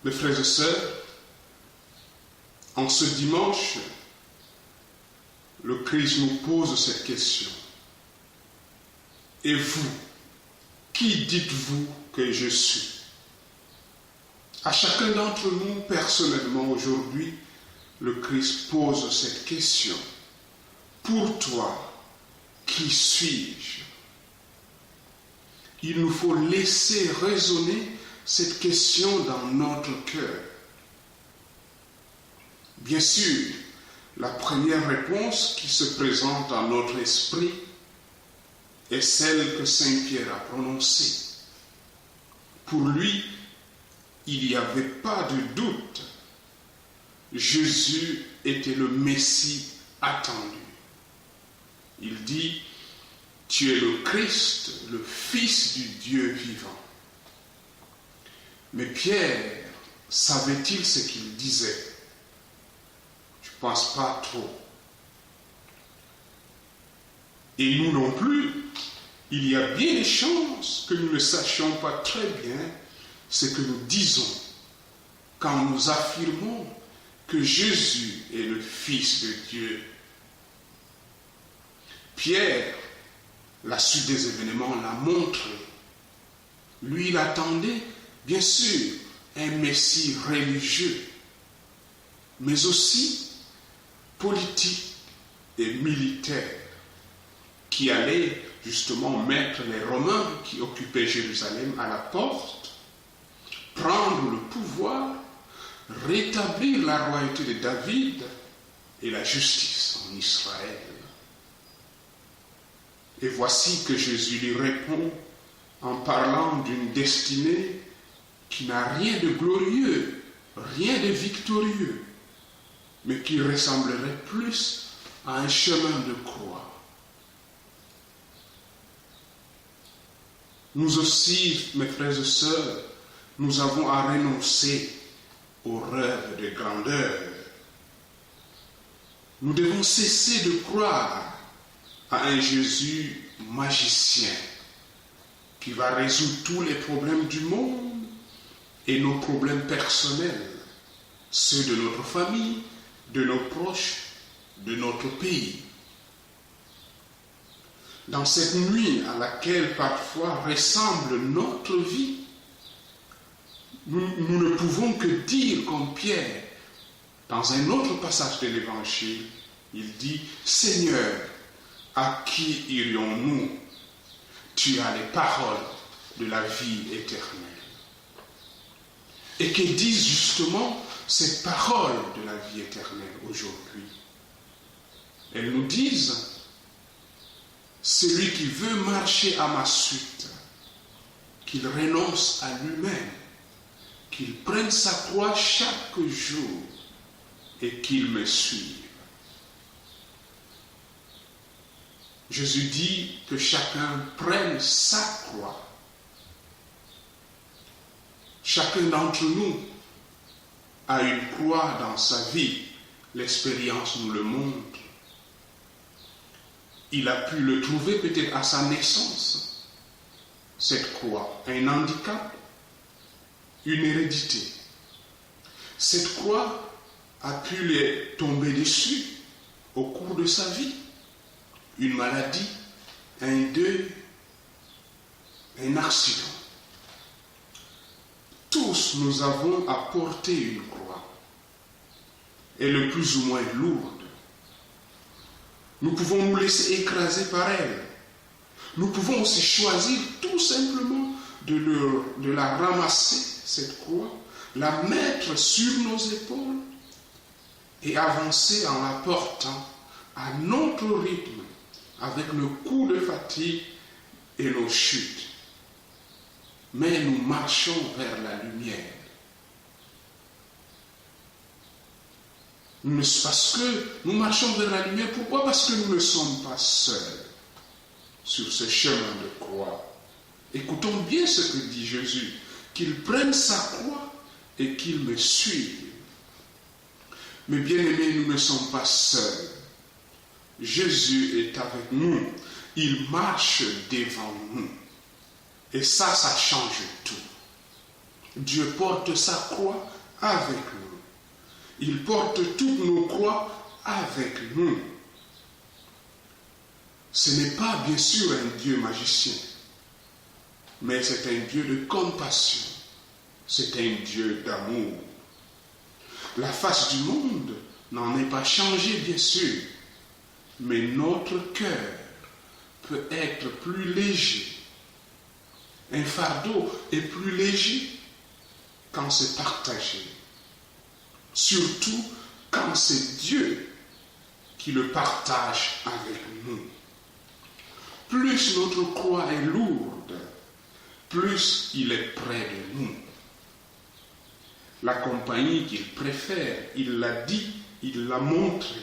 Mes frères et sœurs, en ce dimanche, le Christ nous pose cette question. Et vous, qui dites-vous que je suis? À chacun d'entre nous, personnellement, aujourd'hui, le Christ pose cette question. Pour toi, qui suis-je? Il nous faut laisser résonner cette question dans notre cœur. Bien sûr, la première réponse qui se présente à notre esprit est celle que Saint Pierre a prononcée. Pour lui, il n'y avait pas de doute. Jésus était le Messie attendu. Il dit, tu es le Christ, le Fils du Dieu vivant. Mais Pierre, savait-il ce qu'il disait? Je ne pense pas trop. Et nous non plus, il y a bien des chances que nous ne sachions pas très bien ce que nous disons quand nous affirmons que Jésus est le Fils de Dieu. Pierre, la suite des événements l'a montré. Lui, il attendait, bien sûr, un Messie religieux, mais aussi politique et militaire, qui allait justement mettre les Romains qui occupaient Jérusalem à la porte, prendre le pouvoir, rétablir la royauté de David et la justice en Israël. Et voici que Jésus lui répond en parlant d'une destinée qui n'a rien de glorieux, rien de victorieux, mais qui ressemblerait plus à un chemin de croix. Nous aussi, mes frères et sœurs, nous avons à renoncer aux rêves de grandeur. Nous devons cesser de croire à un Jésus magicien qui va résoudre tous les problèmes du monde et nos problèmes personnels, ceux de notre famille, de nos proches, de notre pays. Dans cette nuit à laquelle parfois ressemble notre vie, nous ne pouvons que dire comme Pierre, dans un autre passage de l'Évangile, il dit, Seigneur, à qui irions-nous? Tu as les paroles de la vie éternelle. Et que disent justement ces paroles de la vie éternelle aujourd'hui? Elles nous disent, celui qui veut marcher à ma suite, qu'il renonce à lui-même, qu'il prenne sa croix chaque jour et qu'il me suive. Jésus dit que chacun prenne sa croix. Chacun d'entre nous a une croix dans sa vie. L'expérience nous le montre. Il a pu le trouver peut-être à sa naissance, cette croix, un handicap, une hérédité. Cette croix a pu lui tomber dessus au cours de sa vie. Une maladie, un deuil, un accident. Tous nous avons à porter une croix. Elle est plus ou moins lourde. Nous pouvons nous laisser écraser par elle. Nous pouvons aussi choisir tout simplement de la ramasser, cette croix, la mettre sur nos épaules et avancer en la portant à notre rythme, avec le coup de fatigue et nos chutes. Mais nous marchons vers la lumière. Parce que nous marchons vers la lumière, pourquoi? Parce que nous ne sommes pas seuls sur ce chemin de croix. Écoutons bien ce que dit Jésus, qu'il prenne sa croix et qu'il me suive. Mais bien aimés, nous ne sommes pas seuls. Jésus est avec nous, il marche devant nous. Et ça change tout. Dieu porte sa croix avec nous. Il porte toutes nos croix avec nous. Ce n'est pas bien sûr un Dieu magicien, mais c'est un Dieu de compassion. C'est un Dieu d'amour. La face du monde n'en est pas changée, bien sûr, mais notre cœur peut être plus léger. Un fardeau est plus léger quand c'est partagé. Surtout quand c'est Dieu qui le partage avec nous. Plus notre croix est lourde, plus il est près de nous. La compagnie qu'il préfère, il l'a dit, il l'a montré.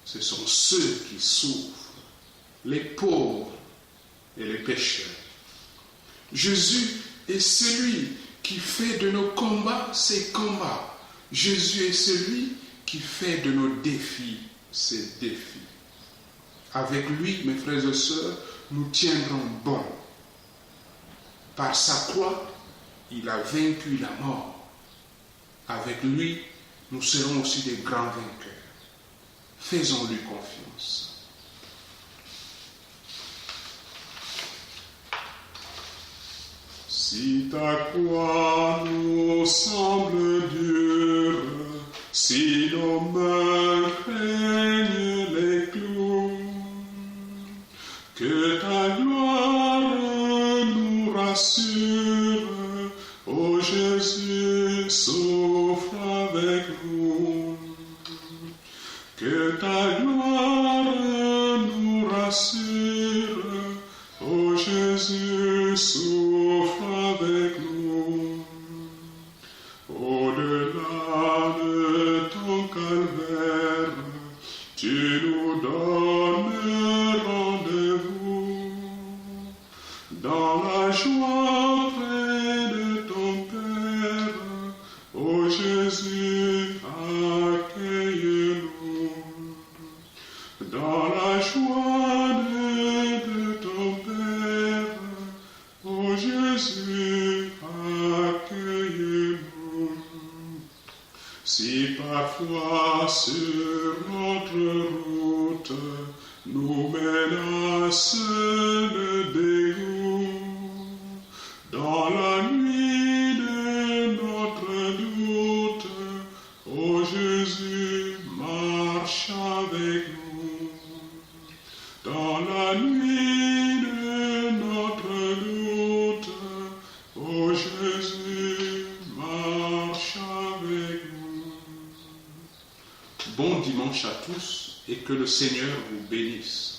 Ce sont ceux qui souffrent, les pauvres et les pécheurs. Jésus est celui qui fait de nos combats ses combats. Jésus est celui qui fait de nos défis ses défis. Avec lui, mes frères et sœurs, nous tiendrons bon. Par sa croix, il a vaincu la mort. Avec lui, nous serons aussi des grands vainqueurs. Faisons-lui confiance. Si ta croix nous semble dure, si nos mains craignent les clous, que ta gloire nous rassure, ô Jésus, souffre avec nous. Que ta gloire nous rassure, ô Jésus, souffre avec nous. Au-delà de ton calvaire, tu nous donnes rendez-vous dans la joie près de ton Père. Ô Jésus, accueille-nous dans la joie de ton Père. Ô Jésus, accueille-nous. Si parfois sur notre route nous menace le dégoût, dans la nuit de notre doute, ô Jésus, marche avec nous. Dans la nuit de notre doute, ô Jésus, marche avec nous. Bon dimanche à tous et que le Seigneur vous bénisse.